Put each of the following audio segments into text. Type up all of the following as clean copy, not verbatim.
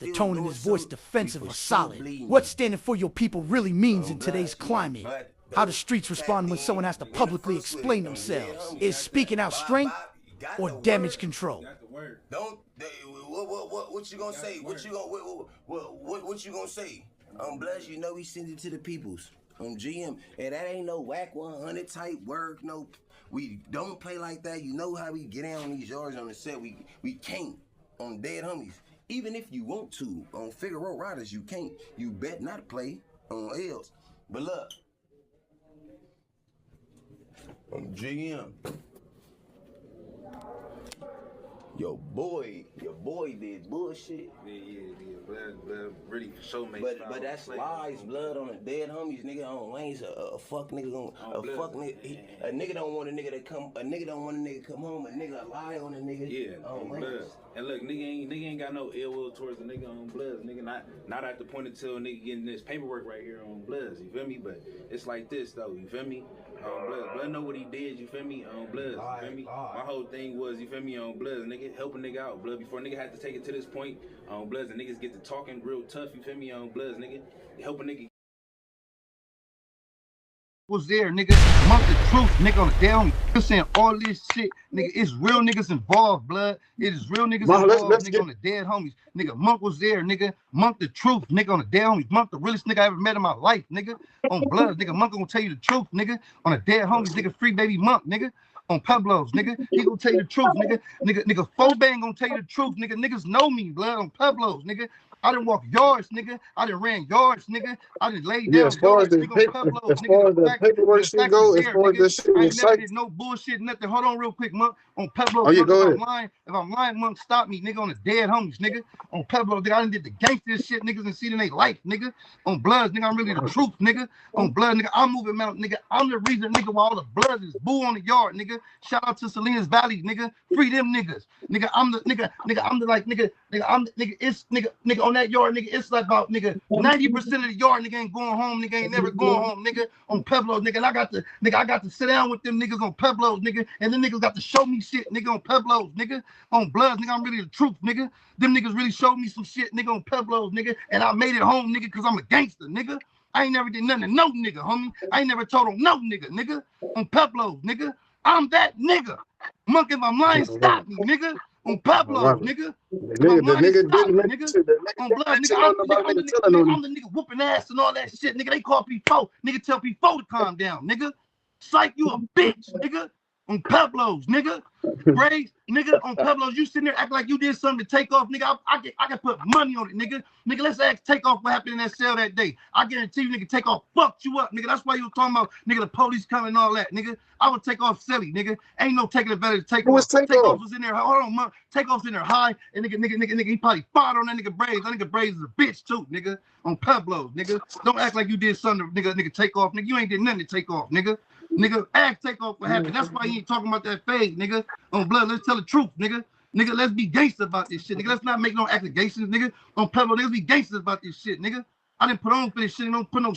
The tone in his voice defensive or solid. What standing for your people really means in today's climate. How the streets respond when someone has to publicly explain themselves. Is speaking out strength or damage control? Don't. What you gonna say? What you gonna say? Bless you know we send it to the peoples. GM, and that ain't no whack 100 type work. No, we don't play like that. You know how we get down on these yards on the set. We can't on dead homies. Even if you want to on Figaro Riders, you can't. You bet not play on L's. But look, GM. Your boy did bullshit. Yeah. Blood really show me. But that's lies, blood on the dead homies, nigga. On lanes, a fuck nigga fuck nigga. A nigga don't want a nigga to come. A nigga don't want a nigga to come home. A nigga lie on a nigga. Yeah, on blood. And look, nigga ain't got no ill will towards the nigga on Bloods. Nigga not at the point until nigga getting this paperwork right here on Bloods. You feel me? But it's like this though. You feel me? On Bloods. Blood know what he did. You feel me? On Bloods. You feel me? My whole thing was, you feel me? On Bloods, nigga, help a nigga out, blood. Before nigga had to take it to this point on Bloods, and niggas get to talking real tough. You feel me? On Bloods, nigga, help a nigga. Was there, nigga? Month the truth, nigga, on the down. You're saying all this shit, nigga. It's real niggas involved, blood. It is real niggas involved, nigga, on the dead homies. Nigga, Monk was there, nigga. Monk the truth, nigga, on the dead homies. Monk the realest nigga I ever met in my life, nigga. On blood, nigga. Monk gonna tell you the truth, nigga. On the dead homies, nigga. Free baby Monk, nigga. On Pablo's, nigga. He gonna tell you the truth, nigga. Nigga, Fobang gonna tell you the truth, nigga. Niggas know me, blood. On Pablo's, nigga. I done walked yards, nigga. I done ran yards, nigga. I done laid down. As far as the paperwork shit go, as far as this shit, I ain't never did no bullshit, nothing. Hold on real quick, Monk. On Pablo, oh, yeah, go ahead. If I'm lying, Monk, stop me, nigga. On the dead homies, nigga. On Pablo, nigga, I done did the gangster shit, niggas, and seen in their life, nigga. On Bloods, nigga, I'm really the truth, nigga. On Blood, nigga, I'm moving out, nigga. I'm the reason, nigga, why all the Bloods is boo on the yard, nigga. Shout out to Salinas Valley, nigga. Free them niggas, nigga. I'm the nigga. I'm the like nigga. I'm the nigga. It's nigga on that yard, nigga. It's like about nigga 90% of the yard, nigga, ain't going home, nigga. Ain't never going home, nigga. On Pablo, nigga. And I got to sit down with them niggas on Pablo, nigga. And then niggas got to show me shit, nigga, on Pablo's, nigga. On Bloods, nigga. I'm really the truth, nigga. Them niggas really showed me some shit, nigga, on Pablo's, nigga. And I made it home, nigga, because I'm a gangster, nigga. I ain't never did nothing to no nigga, homie. I ain't never told on no nigga, nigga. On Pablo's, nigga. I'm that nigga. Monk, if I'm lying, stop me, nigga. On Pablo's, nigga. The nigga didn't on Blood, nigga. I'm the nigga whooping ass and all that shit, nigga. They call P4. Nigga tell P4 to calm down, nigga. Psych, you a bitch, nigga. On Pablo's, nigga. Braves, nigga, on Pablo's, you sitting there acting like you did something to take off, nigga. I can put money on it, nigga. Nigga, let's ask Takeoff what happened in that cell that day. I guarantee you, nigga, Takeoff fucked you up, nigga. That's why you were talking about, nigga, the police coming and all that, nigga. I would take off silly, nigga. Ain't no taking advantage of Takeoff. Who was Takeoff? Takeoff was in there. Hold on, man. Takeoff's in there high, and nigga, he probably fired on that nigga Braves. That nigga Braves is a bitch too, nigga. On Pablo's, nigga. Don't act like you did something, nigga, Takeoff, nigga. You ain't did nothing to Takeoff, nigga. Nigga, ask Takeoff what happened. That's why he ain't talking about that fade, nigga. On Blood, let's tell the truth, nigga. Nigga, let's be gangster about this shit, nigga. Let's not make no accusations, nigga. On Pablo, let's be gangsters about this shit, nigga. I didn't put on for this shit. Don't put no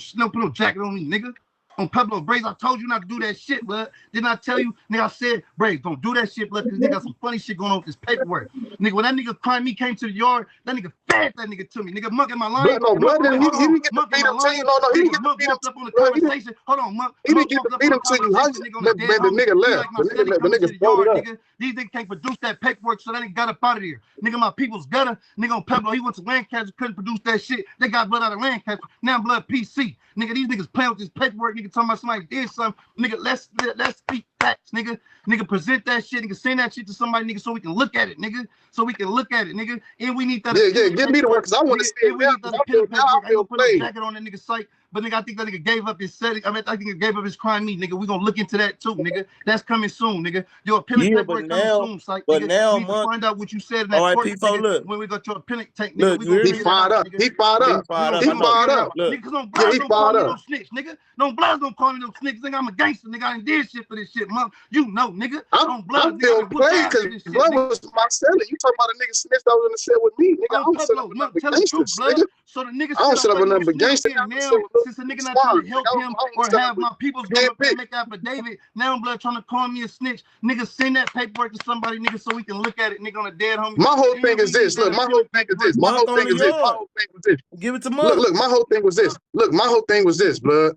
jacket on me, nigga. On Pablo Braves, I told you not to do that shit, blood. Didn't I tell you, nigga? I said, Braves, don't do that shit, blood, because nigga got some funny shit going on with this paperwork. Nigga, when that nigga crime me came to the yard, that nigga fed that nigga to me. Nigga, Monk in my line. No, Blood, he didn't get to beat him to you. No, he didn't get to beat him up on the conversation. Hold on, Monk. He didn't get to beat him to you. The nigga left. The nigga folded up. These niggas can't produce that paperwork, so that nigga got up out of there. Nigga, my people's gutter. Nigga on Pablo, he went to Lancaster, couldn't produce that shit. They got blood out of Lancaster. Now blood PC. Nigga, these niggas playing with this paperwork. Nigga talking about somebody did something. Nigga, let's speak facts, nigga. Nigga, present that shit. Nigga, send that shit to somebody, nigga, so we can look at it, nigga. So we can look at it, nigga. And we need that. Yeah, give me the work, because I want to see it. I feel put a jacket on that nigga site. But nigga, I think that nigga gave up his setting. I think he gave up his crime meat, nigga. We gonna look into that too, nigga. That's coming soon, nigga. Your appellate paperwork coming soon, psych. But nigga. now, we need to find out what you said in that court, nigga, look. when we got your appellate tank, nigga. Look, we gonna he fired up. He fired up. He fired up. Niggas don't call me no snitch, nigga. No bloods don't call me no snitch, nigga. I'm a gangster, nigga. I done did shit for this shit. Monk. You know, nigga. I'm still playing because blood was my seller. You talking about a nigga snitched that was in the cell with me, nigga. I don't set up another gangsters, nigga. So the nigga I don't set up another gangster. Now, since the nigga not trying to help him or have my people's come up and make affidavit, now blood trying to call me a snitch. Nigga, send that paperwork to somebody, nigga, so we can look at it, nigga, on a dead homie. My whole thing is this. Look, my whole thing is this. My whole thing is this. My whole thing was this. Give it to Monk. Look, my whole thing was this. Look, my whole thing was this, blood.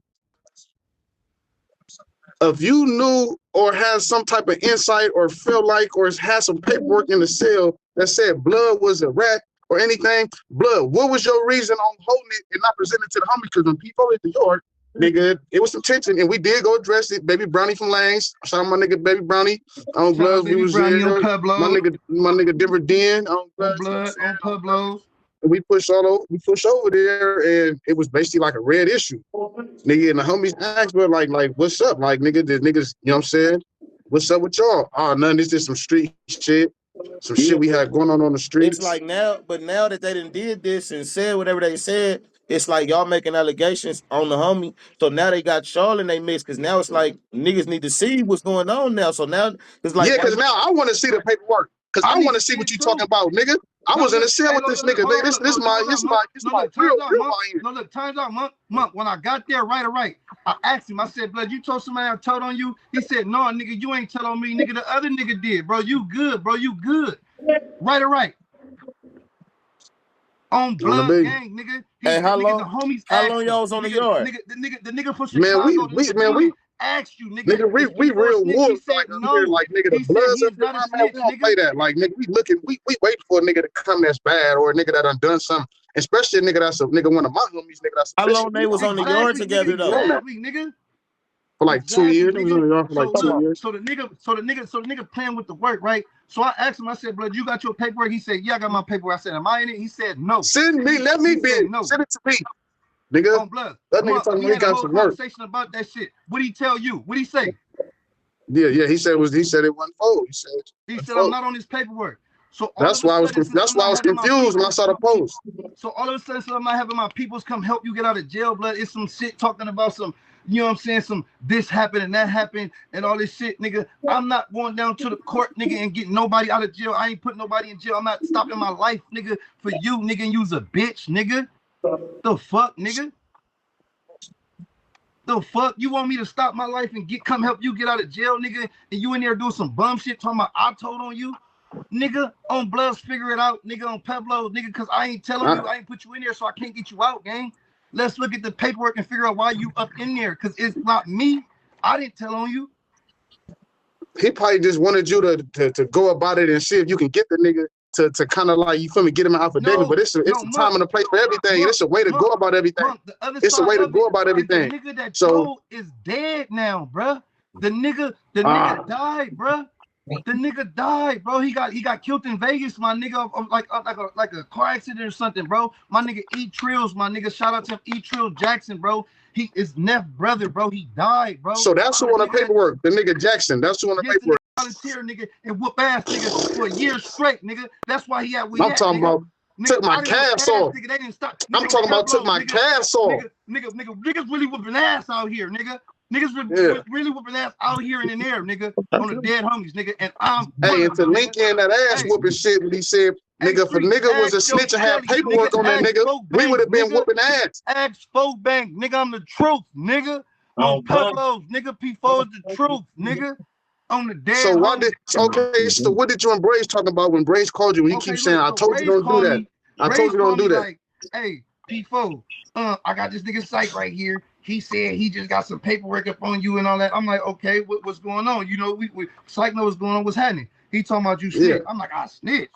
If you knew or had some type of insight or felt like or had some paperwork in the cell that said blood was a rat or anything, blood, what was your reason on holding it and not presenting it to the homies? Because when people hit the yard, nigga, it was some tension and we did go address it. Baby Brownie from Lanes. Shout out my nigga Baby Brownie. On Bloods, we was there. My nigga Denver Den on Bloods. On Pablo. We pushed over there, and it was basically like a red issue. Nigga, and the homies asked, but like, what's up? Like, nigga, the niggas, you know what I'm saying? What's up with y'all? Oh, nothing. It's just some street shit. Some shit we had going on the streets. It's like now that they did this and said whatever they said, it's like y'all making allegations on the homie. So now they got y'all in they mix, because now it's like niggas need to see what's going on now. So now it's like, yeah, because now I want to see the paperwork. Because I want to see what you talking about, nigga. I was in the cell with this nigga. This my real No, look, time's out, Monk. When I got there, right, I asked him, I said, blood, you told somebody I told on you? He said, no, nigga, you ain't tell on me, nigga. The other nigga did, bro. You good, bro. You good. Right. On blood gang, nigga. Hey, how long y'all was on the yard? The nigga from Chicago. We asked you, nigga. We real wolves like no. Like nigga, the Bloods up there, man, we don't play that. Like nigga, we wait for a nigga to come that's bad or a nigga that done something. Especially a nigga that's a nigga one of my homies, nigga that's. How long they was on the yard together though? Nigga. For like 2 years. They was on the yard for like 2 years. So the nigga playing with the work, right? So I asked him, I said, blood, you got your paperwork? He said, yeah, I got my paperwork. I said, am I in it? He said, no. Let me be. No. Send it to me. Nigga, on blood. That nigga talking about he got some work. Conversation about that shit. What did he tell you? What did he say? Yeah. He said it wasn't full. He said I'm not on his paperwork. So that's why I was confused when I saw the post. So all of a sudden, I'm not having my peoples come help you get out of jail, blood. It's some shit talking about some, you know what I'm saying? Some this happened and that happened and all this shit, nigga. I'm not going down to the court, nigga, and getting nobody out of jail. I ain't putting nobody in jail. I'm not stopping my life, nigga, for you, nigga, and you's a bitch, nigga. The fuck, nigga? The fuck? You want me to stop my life and come help you get out of jail, nigga? And you in there doing some bum shit talking about I told on you? Nigga, on Bloods, figure it out, nigga, on Pablo, nigga, because I ain't telling you, I ain't put you in there, so I can't get you out, gang. Let's look at the paperwork and figure out why you up in there, because it's not me. I didn't tell on you. He probably just wanted you to go about it and see if you can get the nigga to kind of like, you feel me, get him out for David, but it's a time and a place for everything. It's a way to go about everything. It's a way to go about everything. The nigga that told is dead now, bruh. The nigga died, bruh. The nigga died, bro. He got killed in Vegas, my nigga, like a car accident or something, bro. My nigga E Trills, my nigga. Shout out to him, E Trill Jackson, bro. He is Neff brother, bro. He died, bro. So that's who on the paperwork. The nigga Jackson. That's who on the paperwork. Volunteer, nigga, and whoop ass, nigga, for a year straight, nigga. That's why he had. I'm talking about took my cast off. Nigga, they didn't stop. I'm talking about took my cast off. Niggas really whooping ass out here, nigga. Niggas really whooping ass out here in the air, nigga, on the dead homies, nigga. And I'm and to link in that ass whooping shit when he said, nigga, if a nigga was a snitch and had paperwork on that nigga, we would have been whooping ass. Ask Folk Bank, nigga, I'm the truth, nigga. On Pablo's, nigga, P4 is the truth, nigga. On the dead. So why did so what did you and Brace talk about when Brace called you? When he keeps saying, I told you don't do that. I told you don't do that. Like, hey, P4, I got this nigga psych right here. He said he just got some paperwork up on you and all that. I'm like, okay, what's going on? You know, we psych know what's going on. What's happening? He talking about you snitch. Yeah. I'm like, I snitch.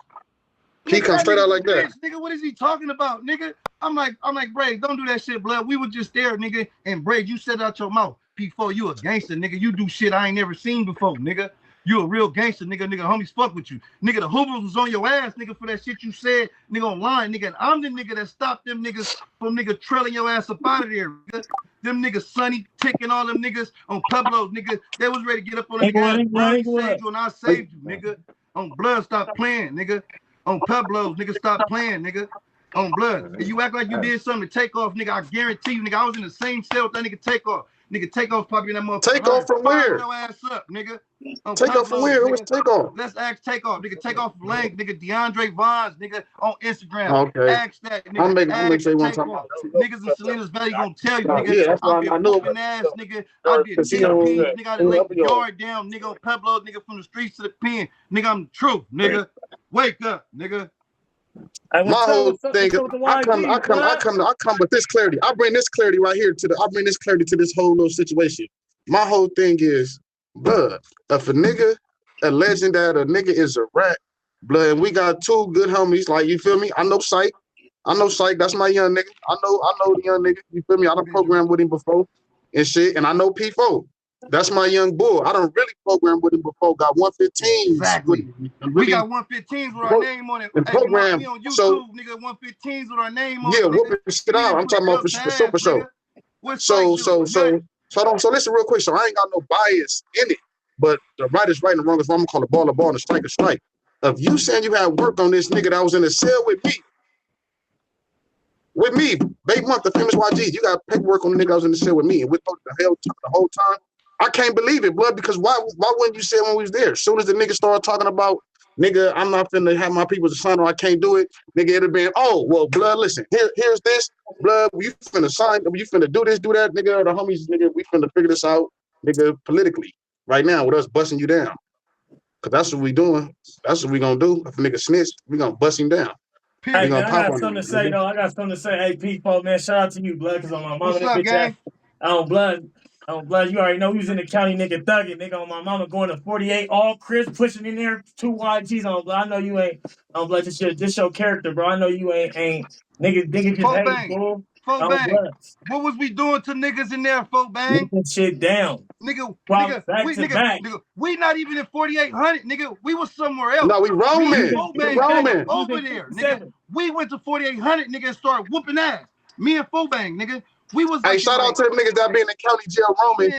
He come straight out like that. Nigga, what is he talking about, nigga? I'm like, Braid, don't do that shit, blood. We were just there, nigga. And Braid, you said out your mouth. P4, you a gangster, nigga. You do shit I ain't never seen before, nigga. You a real gangster, nigga. Nigga, homies fuck with you. Nigga, the Hoovers was on your ass, nigga, for that shit you said, nigga, online, nigga. And I'm the nigga that stopped them niggas from nigga trailing your ass up out of there, nigga. Them niggas, Sonny, ticking all them niggas on Pablo's, nigga. They was ready to get up on the guy. I saved you and I saved you, nigga. On Blood, stop playing, nigga. On Pablo's, nigga, stop playing, nigga. On Blood. If you act like you did something to take off, nigga, I guarantee you, nigga, I was in the same cell with that nigga take off. Nigga, Takeoff's probably in that motherfucker. Takeoff from where? Your ass up, nigga. Takeoff from where? Who was Takeoff? Let's ask Takeoff. Nigga, Takeoff from Lane. Nigga, DeAndre Vons, nigga, on Instagram. Okay. Ask that, nigga. I'll make sure you want to talk about Niggas in Salinas Valley gonna tell you, nigga. Yeah, that's why I know. Ass, nigga. I'll be a nigga. I lay the yard down, nigga, on Pablo, nigga, from the streets to the pen. Nigga, I'm the truth, nigga. Wake up, nigga. My whole thing is, I come with this clarity. I bring this clarity right here to this whole little situation. My whole thing is, blood. If a nigga alleging that a nigga is a rat, blood, and we got two good homies, like, you feel me? I know Syke. That's my young nigga. I know the young nigga. You feel me? I done programmed with him before and shit, and I know P4. That's my young bull. I don't really program with him before. Got 115s. Exactly. We got 115s with our name on it. And program. We on YouTube, so, nigga, 115s with our name on it. Yeah, whooping shit out. I'm talking about for sure. So listen real quick. So I ain't got no bias in it, but the right is right and the wrong is wrong. I'm gonna call a ball and a strike a strike. If you saying you had work on this nigga that was in the cell with me, Babe Month, the famous YGs, you got paperwork on the nigga that was in the cell with me, and we thought the whole time. I can't believe it, blood, because why wouldn't you say it when we was there? As soon as the nigga started talking about, nigga, I'm not finna have my people to sign or I can't do it, nigga, it'd have been, oh, well, blood, listen, here's this, blood, you finna sign, you finna do this, do that, nigga, the homies, nigga, we finna figure this out, nigga, politically, right now, with us busting you down. Because that's what we doing. That's what we gonna do. If a nigga snitch, we gonna bust him down. Hey, man, I got something to say, though. I got something to say. Hey, P4, man, shout out to you, blood, because on my mama, this bitch ass, blood, you already know we was in the county, nigga, thugging, nigga, on my mama going to 48, all crisp, pushing in there, 2 YGs on, blood. I know you ain't, blood, this your character, bro. I know you ain't niggas just hate, bro. What was we doing to niggas in there, folk bang? Putting shit down. Nigga, back. We not even in 4800, nigga. We was somewhere else. No, we roaming. Over there, nigga. We went to 4800, nigga, and started whooping ass. Me and Fobang, nigga. We was. Hey, shout out to them niggas that be in the county jail roaming.